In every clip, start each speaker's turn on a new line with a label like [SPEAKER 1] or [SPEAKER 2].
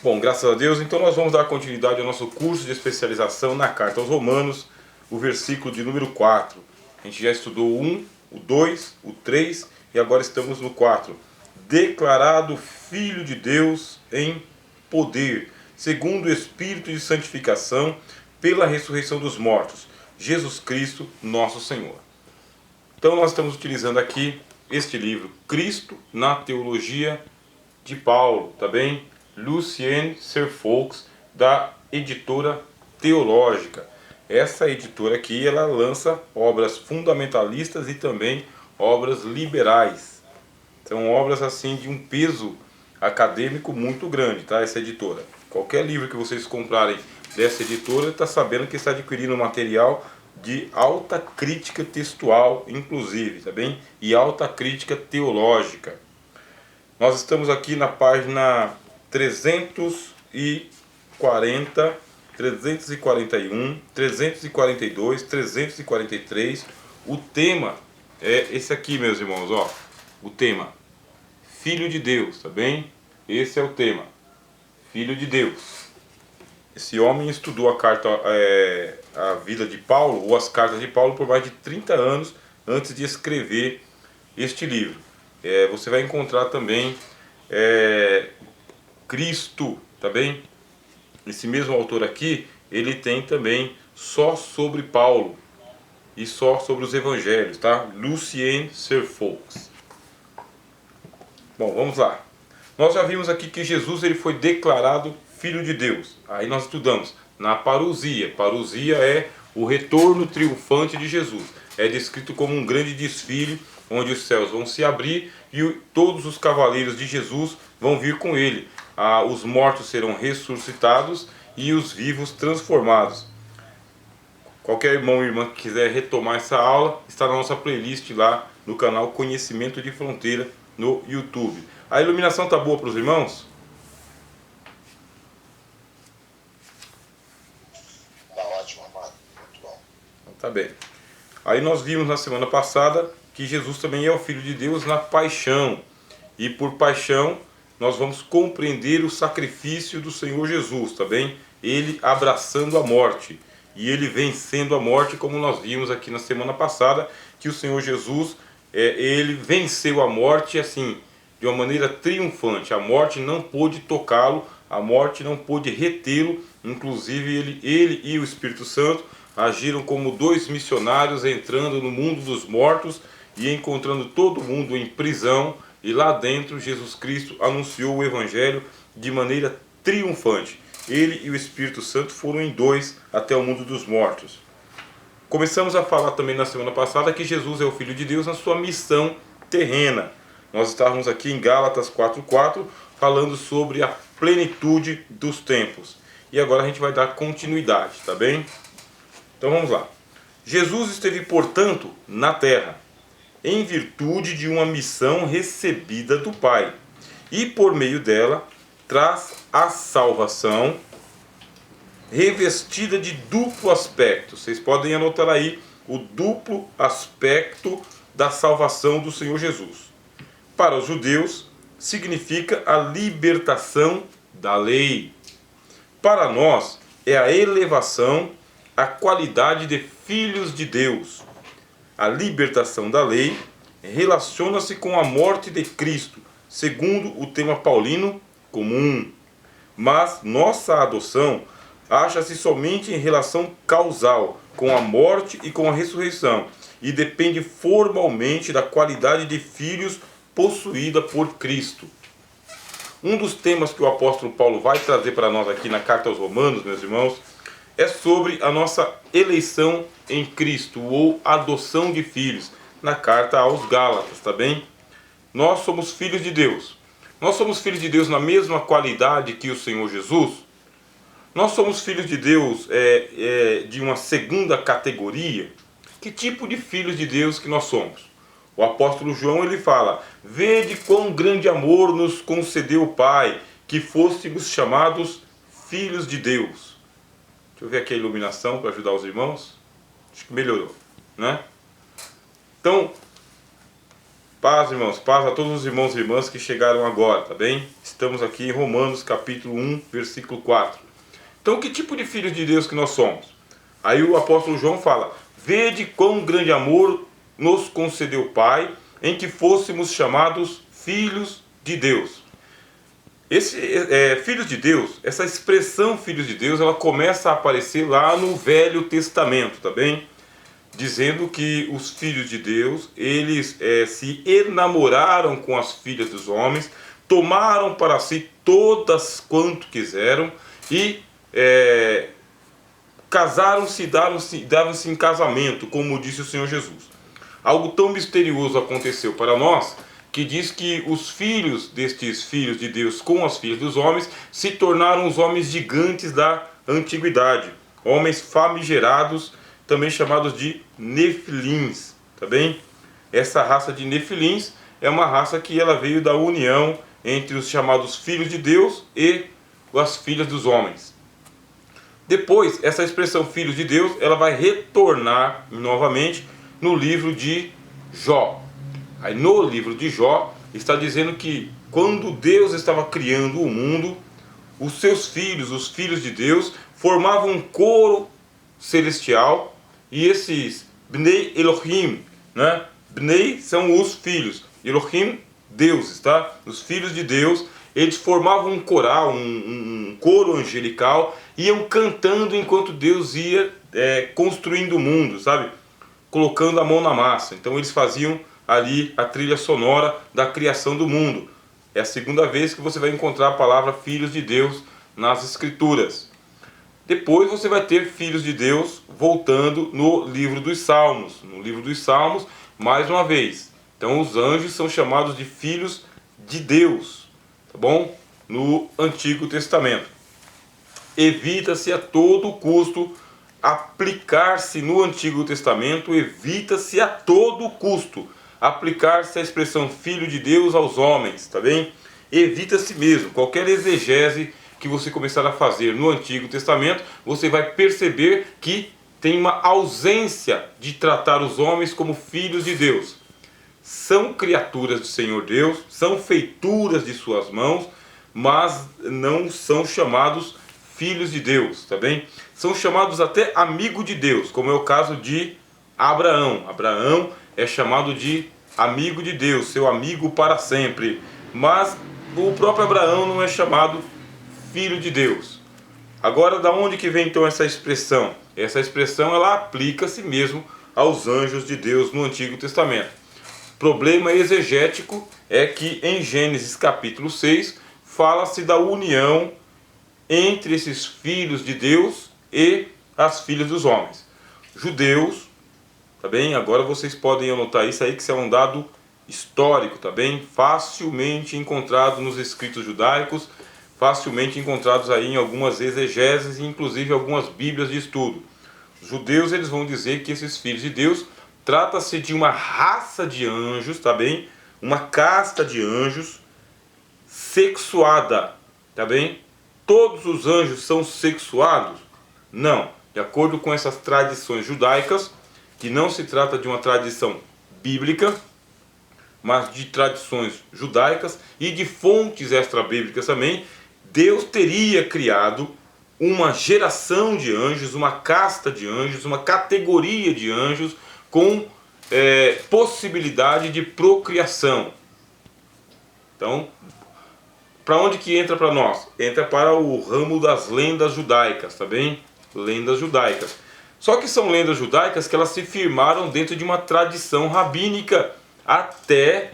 [SPEAKER 1] Bom, graças a Deus, então nós vamos dar continuidade ao nosso curso de especialização na Carta aos Romanos, o versículo de número 4. A gente já estudou o 1, o 2, o 3 e agora estamos no 4. Declarado Filho de Deus em poder, segundo o Espírito de santificação, pela ressurreição dos mortos, Jesus Cristo, nosso Senhor. Então nós estamos utilizando aqui este livro, Cristo na Teologia de Paulo, tá bem? Lucien Serfox, da editora Teológica. Essa editora aqui, ela lança obras fundamentalistas e também obras liberais. São obras assim de um peso acadêmico muito grande, tá? Essa editora. Qualquer livro que vocês comprarem dessa editora, está sabendo que está adquirindo material de alta crítica textual, inclusive, tá bem? E alta crítica teológica. Nós estamos aqui na página 340, 341, 342, 343. O tema é esse aqui, meus irmãos, ó. O tema, Filho de Deus, tá bem? Esse é o tema, Filho de Deus. Esse homem estudou a vida de Paulo, ou as cartas de Paulo, por mais de 30 anos antes de escrever este livro. Você vai encontrar também Cristo, tá bem? Esse mesmo autor aqui, ele tem também só sobre Paulo e só sobre os evangelhos, tá? Lucien Serfox. Bom, vamos lá. Nós já vimos aqui que Jesus ele foi declarado Filho de Deus. Aí nós estudamos na parousia. Parousia é o retorno triunfante de Jesus. É descrito como um grande desfile, onde os céus vão se abrir e todos os cavaleiros de Jesus vão vir com ele. Os mortos serão ressuscitados e os vivos transformados. Qualquer irmão ou irmã que quiser retomar essa aula, está na nossa playlist lá no canal Conhecimento de Fronteira no YouTube. A iluminação tá boa para os irmãos?
[SPEAKER 2] Tá ótimo, amado. Muito bom.
[SPEAKER 1] Tá bem. Aí nós vimos na semana passada que Jesus também é o Filho de Deus na paixão. E por paixão nós vamos compreender o sacrifício do Senhor Jesus, tá bem? Ele abraçando a morte e ele vencendo a morte, como nós vimos aqui na semana passada, que o Senhor Jesus, ele venceu a morte assim, de uma maneira triunfante. A morte não pôde tocá-lo, a morte não pôde retê-lo, inclusive ele e o Espírito Santo agiram como dois missionários entrando no mundo dos mortos e encontrando todo mundo em prisão, e lá dentro Jesus Cristo anunciou o Evangelho de maneira triunfante. Ele e o Espírito Santo foram em dois até o mundo dos mortos. Começamos a falar também na semana passada que Jesus é o Filho de Deus na sua missão terrena. Nós estávamos aqui em Gálatas 4:4 falando sobre a plenitude dos tempos. E agora a gente vai dar continuidade, tá bem? Então vamos lá. Jesus esteve, portanto, na terra, em virtude de uma missão recebida do Pai, e por meio dela traz a salvação revestida de duplo aspecto. Vocês podem anotar aí o duplo aspecto da salvação do Senhor Jesus. Para os judeus, significa a libertação da lei. Para nós, é a elevação à qualidade de filhos de Deus. A libertação da lei relaciona-se com a morte de Cristo, segundo o tema paulino comum. Mas nossa adoção acha-se somente em relação causal com a morte e com a ressurreição, e depende formalmente da qualidade de filhos possuída por Cristo. Um dos temas que o apóstolo Paulo vai trazer para nós aqui na carta aos Romanos, meus irmãos, é sobre a nossa eleição em Cristo, ou adoção de filhos, na carta aos Gálatas, tá bem? Nós somos filhos de Deus. Nós somos filhos de Deus na mesma qualidade que o Senhor Jesus? Nós somos filhos de Deus de uma segunda categoria? Que tipo de filhos de Deus que nós somos? O apóstolo João ele fala: vede quão grande amor nos concedeu o Pai, que fôssemos chamados filhos de Deus. Deixa eu ver aqui a iluminação para ajudar os irmãos. Acho que melhorou, né? Então, paz, irmãos, paz a todos os irmãos e irmãs que chegaram agora, tá bem? Estamos aqui em Romanos capítulo 1, versículo 4. Então, que tipo de filhos de Deus que nós somos? Aí o apóstolo João fala: vede quão grande amor nos concedeu o Pai, em que fôssemos chamados filhos de Deus. Filhos de Deus, essa expressão filhos de Deus, ela começa a aparecer lá no Velho Testamento, tá bem? Dizendo que os filhos de Deus, eles se enamoraram com as filhas dos homens, tomaram para si todas quanto quiseram e casaram-se e davam-se em casamento, como disse o Senhor Jesus. Algo tão misterioso aconteceu para nós, que diz que os filhos destes filhos de Deus com as filhas dos homens se tornaram os homens gigantes da antiguidade, homens famigerados, também chamados de Nefilins, tá bem? Essa raça de Nefilins é uma raça que ela veio da união entre os chamados filhos de Deus e as filhas dos homens. Depois, essa expressão filhos de Deus, ela vai retornar novamente no livro de Jó. Aí no livro de Jó está dizendo que quando Deus estava criando o mundo, os seus filhos, os filhos de Deus, formavam um coro celestial, e esses Bnei Elohim, né? Bnei são os filhos, Elohim, deuses, tá? Os filhos de Deus, eles formavam um coral, um coro angelical, iam cantando enquanto Deus ia construindo o mundo, sabe? Colocando a mão na massa. Então eles faziam ali a trilha sonora da criação do mundo. É a segunda vez que você vai encontrar a palavra filhos de Deus nas Escrituras. Depois você vai ter filhos de Deus voltando no livro dos Salmos. No livro dos Salmos, mais uma vez. Então os anjos são chamados de filhos de Deus, tá bom? No Antigo Testamento. Evita-se a todo custo aplicar-se no Antigo Testamento, evita-se a todo custo aplicar-se a expressão filho de Deus aos homens, tá bem? Evita-se mesmo. Qualquer exegese que você começar a fazer no Antigo Testamento, você vai perceber que tem uma ausência de tratar os homens como filhos de Deus. São criaturas do Senhor Deus, são feituras de suas mãos, mas não são chamados filhos de Deus, tá bem? São chamados até amigo de Deus, como é o caso de Abraão. Abraão é chamado de amigo de Deus, seu amigo para sempre. Mas o próprio Abraão não é chamado filho de Deus. Agora, da onde que vem então essa expressão? Essa expressão ela aplica-se mesmo aos anjos de Deus no Antigo Testamento. O problema exegético é que em Gênesis capítulo 6 fala-se da união entre esses filhos de Deus e as filhas dos homens. Judeus, tá bem? Agora vocês podem anotar isso aí, que isso é um dado histórico, tá bem? Facilmente encontrado nos escritos judaicos, facilmente encontrados aí em algumas exegeses e inclusive algumas bíblias de estudo. Os judeus, eles vão dizer que esses filhos de Deus trata-se de uma raça de anjos, tá bem? Uma casta de anjos sexuada, tá bem? Todos os anjos são sexuados? Não. De acordo com essas tradições judaicas, que não se trata de uma tradição bíblica, mas de tradições judaicas e de fontes extra-bíblicas também, Deus teria criado uma geração de anjos, uma casta de anjos, uma categoria de anjos com possibilidade de procriação. Então, para onde que entra para nós? Entra para o ramo das lendas judaicas, tá bem? Lendas judaicas. Só que são lendas judaicas que elas se firmaram dentro de uma tradição rabínica até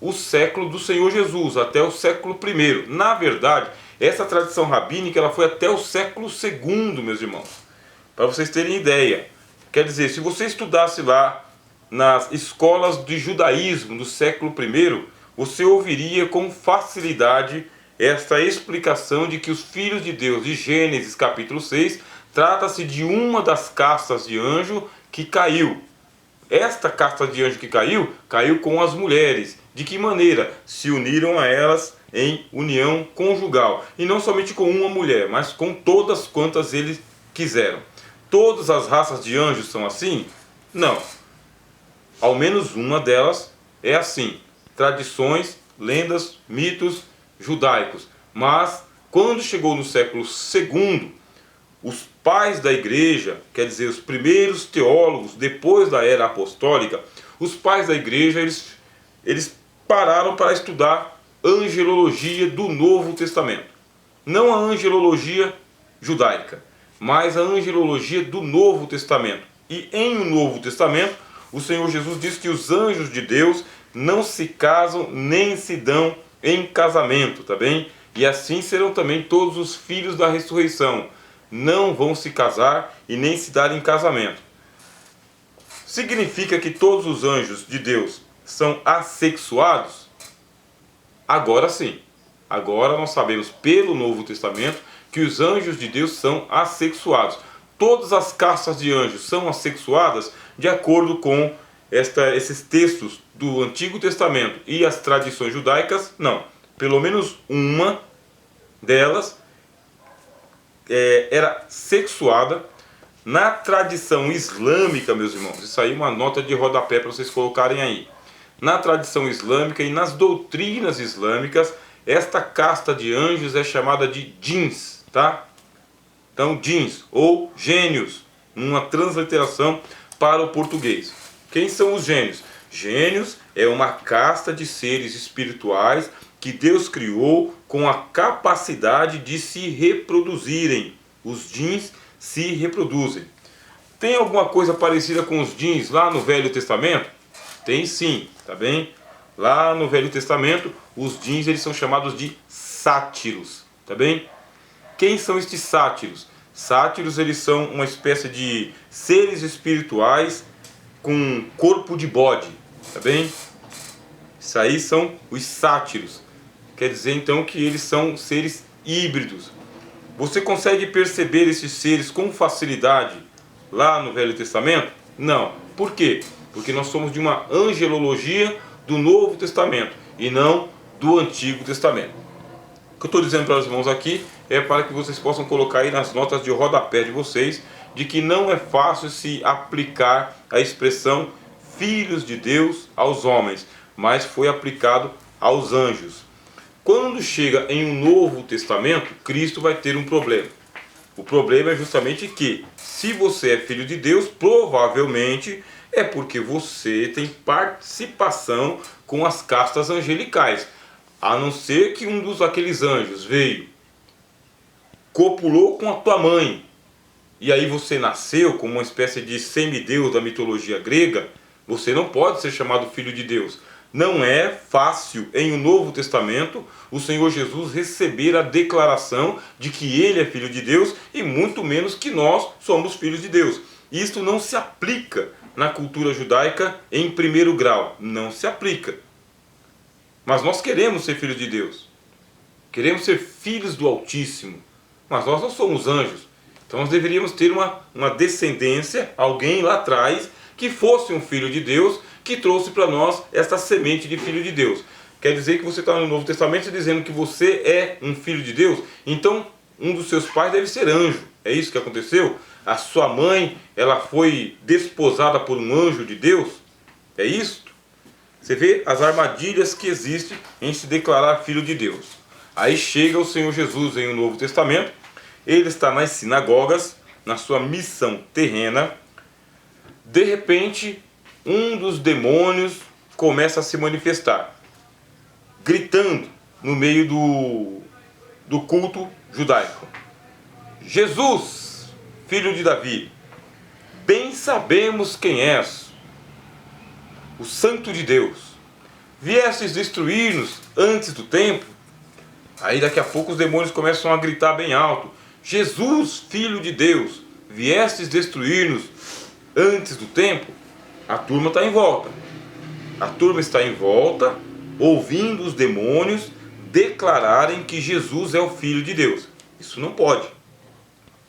[SPEAKER 1] o século do Senhor Jesus, até o século I. Na verdade, essa tradição rabínica ela foi até o século II, meus irmãos. Para vocês terem ideia. Quer dizer, se você estudasse lá nas escolas de judaísmo do século I, você ouviria com facilidade esta explicação de que os filhos de Deus de Gênesis capítulo 6 trata-se de uma das castas de anjo que caiu. Esta casta de anjo que caiu, caiu com as mulheres. De que maneira? Se uniram a elas em união conjugal. E não somente com uma mulher, mas com todas quantas eles quiseram. Todas as raças de anjos são assim? Não. Ao menos uma delas é assim. Tradições, lendas, mitos judaicos. Mas quando chegou no século II, os pais da igreja, quer dizer, os primeiros teólogos depois da era apostólica, os pais da igreja, eles pararam para estudar angelologia do Novo Testamento. Não a angelologia judaica, mas a angelologia do Novo Testamento. E em o Novo Testamento, o Senhor Jesus diz que os anjos de Deus não se casam nem se dão em casamento, tá bem? E assim serão também todos os filhos da ressurreição. Não vão se casar e nem se dar em casamento. Significa que todos os anjos de Deus são assexuados? Agora sim. Agora nós sabemos pelo Novo Testamento que os anjos de Deus são assexuados. Todas as castas de anjos são assexuadas de acordo com esses textos do Antigo Testamento e as tradições judaicas? Não. Pelo menos uma delas era sexuada. Na tradição islâmica, meus irmãos, isso aí é uma nota de rodapé para vocês colocarem aí. Na tradição islâmica e nas doutrinas islâmicas, esta casta de anjos é chamada de djinns, tá? Então, djinns ou gênios, uma transliteração para o português. Quem são os gênios? Gênios é uma casta de seres espirituais que Deus criou com a capacidade de se reproduzirem. Os djinns se reproduzem. Tem alguma coisa parecida com os djinns lá no Velho Testamento? Tem sim, tá bem? Lá no Velho Testamento, os djinns eles são chamados de sátiros, tá bem? Quem são estes sátiros? Sátiros eles são uma espécie de seres espirituais com corpo de bode, tá bem? Isso aí são os sátiros. Quer dizer então que eles são seres híbridos. Você consegue perceber esses seres com facilidade lá no Velho Testamento? Não. Por quê? Porque nós somos de uma angelologia do Novo Testamento e não do Antigo Testamento. O que eu estou dizendo para os irmãos aqui é para que vocês possam colocar aí nas notas de rodapé de vocês de que não é fácil se aplicar a expressão filhos de Deus aos homens, mas foi aplicado aos anjos. Quando chega em um Novo Testamento, Cristo vai ter um problema. O problema é justamente que, se você é filho de Deus, provavelmente é porque você tem participação com as castas angelicais. A não ser que um dos aqueles anjos veio, copulou com a tua mãe, e aí você nasceu como uma espécie de semideus da mitologia grega, você não pode ser chamado filho de Deus. Não é fácil em o Novo Testamento o Senhor Jesus receber a declaração de que Ele é filho de Deus e muito menos que nós somos filhos de Deus. Isto não se aplica na cultura judaica em primeiro grau, não se aplica. Mas nós queremos ser filhos de Deus, queremos ser filhos do Altíssimo, mas nós não somos anjos. Então nós deveríamos ter uma descendência, alguém lá atrás que fosse um filho de Deus, que trouxe para nós esta semente de filho de Deus. Quer dizer que você está no Novo Testamento dizendo que você é um filho de Deus? Então um dos seus pais deve ser anjo. É isso que aconteceu? A sua mãe, ela foi desposada por um anjo de Deus? É isso? Você vê as armadilhas que existem em se declarar filho de Deus. Aí chega o Senhor Jesus em o Novo Testamento, ele está nas sinagogas, na sua missão terrena. De repente, um dos demônios começa a se manifestar, gritando no meio do culto judaico: Jesus, filho de Davi, bem sabemos quem és, o Santo de Deus. Viestes destruir-nos antes do tempo? Aí daqui a pouco os demônios começam a gritar bem alto: Jesus, filho de Deus, viestes destruir-nos antes do tempo? A turma está em volta. A turma está em volta, ouvindo os demônios declararem que Jesus é o Filho de Deus. Isso não pode.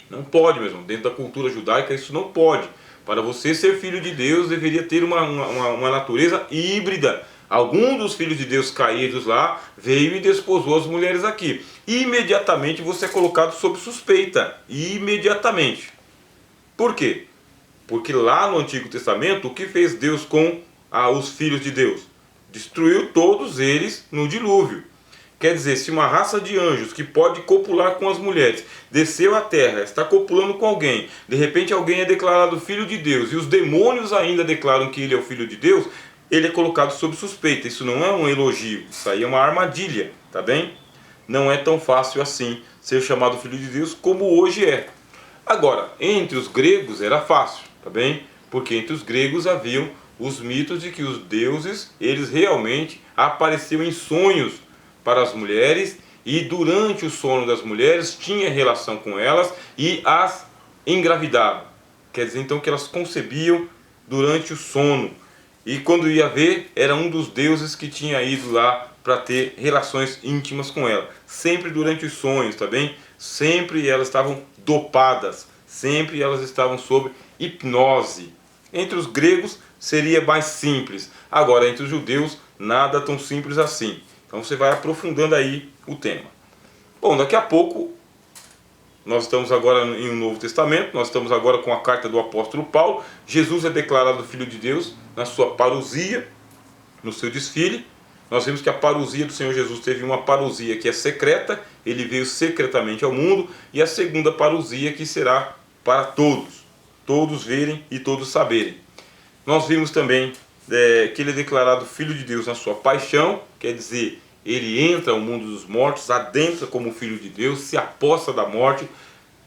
[SPEAKER 1] Não pode mesmo. Dentro da cultura judaica isso não pode. Para você ser filho de Deus deveria ter uma natureza híbrida. Algum dos filhos de Deus caídos lá veio e desposou as mulheres aqui. Imediatamente você é colocado sob suspeita. Imediatamente. Por quê? Porque lá no Antigo Testamento, o que fez Deus com os filhos de Deus? Destruiu todos eles no dilúvio. Quer dizer, se uma raça de anjos que pode copular com as mulheres desceu à terra, está copulando com alguém, de repente alguém é declarado filho de Deus e os demônios ainda declaram que ele é o filho de Deus, ele é colocado sob suspeita. Isso não é um elogio, isso aí é uma armadilha, tá bem? Não é tão fácil assim ser chamado filho de Deus como hoje é. Agora, entre os gregos era fácil, tá bem? Porque entre os gregos haviam os mitos de que os deuses, eles realmente apareciam em sonhos para as mulheres e durante o sono das mulheres tinha relação com elas e as engravidava. Quer dizer então que elas concebiam durante o sono. E quando ia ver, era um dos deuses que tinha ido lá para ter relações íntimas com ela. Sempre durante os sonhos, tá bem? Sempre elas estavam dopadas, sempre elas estavam sob hipnose. Entre os gregos seria mais simples. Agora, entre os judeus, nada tão simples assim. Então você vai aprofundando aí o tema. Bom, daqui a pouco, nós estamos agora em um Novo Testamento, nós estamos agora com a carta do apóstolo Paulo. Jesus é declarado Filho de Deus na sua parousia, no seu desfile. Nós vimos que a parousia do Senhor Jesus teve uma parousia que é secreta, ele veio secretamente ao mundo, e a segunda parousia que será para todos, todos verem e todos saberem. Nós vimos também que ele é declarado Filho de Deus na sua paixão, quer dizer, ele entra ao mundo dos mortos, adentra como Filho de Deus, se aposta da morte,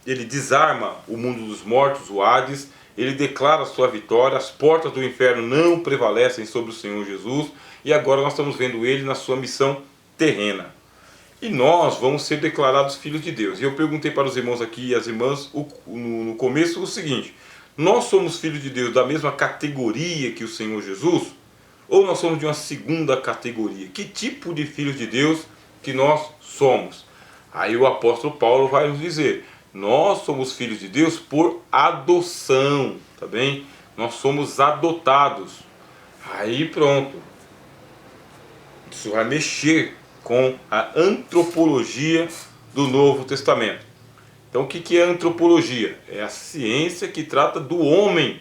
[SPEAKER 1] ele desarma o mundo dos mortos, o Hades, ele declara a sua vitória, as portas do inferno não prevalecem sobre o Senhor Jesus, e agora nós estamos vendo ele na sua missão terrena. E nós vamos ser declarados filhos de Deus. E eu perguntei para os irmãos aqui e as irmãs no começo o seguinte: nós somos filhos de Deus da mesma categoria que o Senhor Jesus? Ou nós somos de uma segunda categoria? Que tipo de filhos de Deus que nós somos? Aí o apóstolo Paulo vai nos dizer: nós somos filhos de Deus por adoção, tá bem? Nós somos adotados. Aí pronto. Isso vai mexer com a antropologia do Novo Testamento. Então o que é antropologia? É a ciência que trata do homem.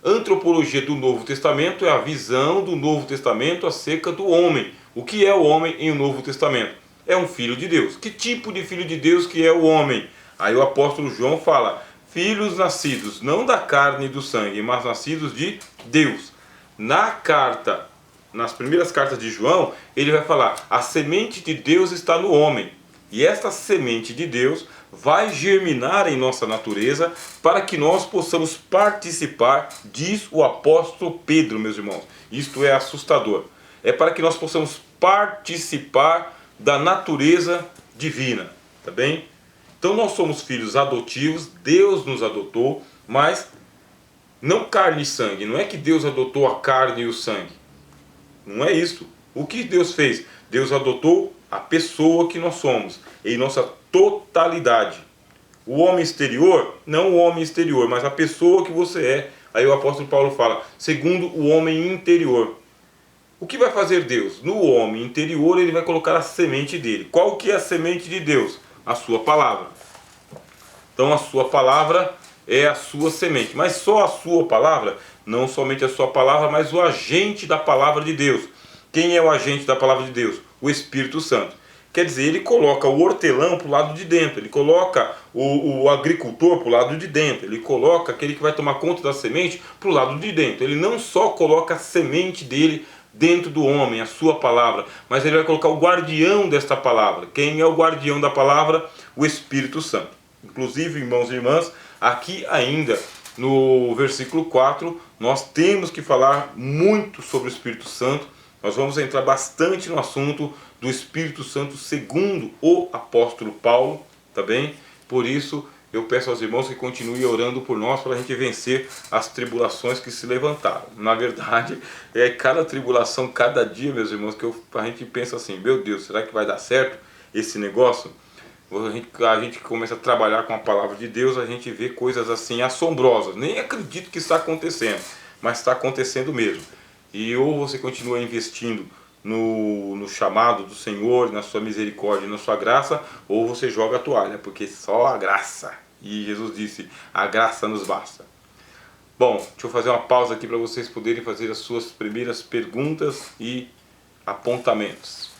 [SPEAKER 1] Antropologia do Novo Testamento é a visão do Novo Testamento acerca do homem. O que é o homem em o Novo Testamento? É um filho de Deus. Que tipo de filho de Deus que é o homem? Aí o apóstolo João fala: filhos nascidos não da carne e do sangue, mas nascidos de Deus. Nas primeiras cartas de João, ele vai falar: a semente de Deus está no homem. E esta semente de Deus vai germinar em nossa natureza para que nós possamos participar, diz o apóstolo Pedro, meus irmãos. Isto é assustador. É para que nós possamos participar da natureza divina, tá bem? Então nós somos filhos adotivos, Deus nos adotou, mas não carne e sangue. Não é que Deus adotou a carne e o sangue. Não é isso. O que Deus fez? Deus adotou a pessoa que nós somos, em nossa totalidade. O homem exterior, não o homem exterior, mas a pessoa que você é. Aí o apóstolo Paulo fala, segundo o homem interior. O que vai fazer Deus? No homem interior ele vai colocar a semente dele. Qual que é a semente de Deus? A sua palavra. Então a sua palavra é a sua semente. Mas só a sua palavra? Não somente a sua palavra, mas o agente da palavra de Deus. Quem é o agente da palavra de Deus? O Espírito Santo. Quer dizer, ele coloca o hortelão para o lado de dentro, ele coloca o agricultor para o lado de dentro, ele coloca aquele que vai tomar conta da semente para o lado de dentro. Ele não só coloca a semente dele dentro do homem, a sua palavra, mas ele vai colocar o guardião desta palavra. Quem é o guardião da palavra? O Espírito Santo. Inclusive, irmãos e irmãs, aqui ainda no versículo 4, nós temos que falar muito sobre o Espírito Santo. Nós vamos entrar bastante no assunto do Espírito Santo segundo o apóstolo Paulo, tá bem? Por isso eu peço aos irmãos que continuem orando por nós para a gente vencer as tribulações que se levantaram. Na verdade, é cada tribulação, cada dia, meus irmãos, que a gente pensa assim, meu Deus, será que vai dar certo esse negócio? A gente começa a trabalhar com a palavra de Deus, a gente vê coisas assim assombrosas. Nem acredito que está acontecendo, mas está acontecendo mesmo. E ou você continua investindo no chamado do Senhor, na sua misericórdia e na sua graça, ou você joga a toalha, porque só a graça. E Jesus disse, a graça nos basta. Bom, deixa eu fazer uma pausa aqui para vocês poderem fazer as suas primeiras perguntas e apontamentos.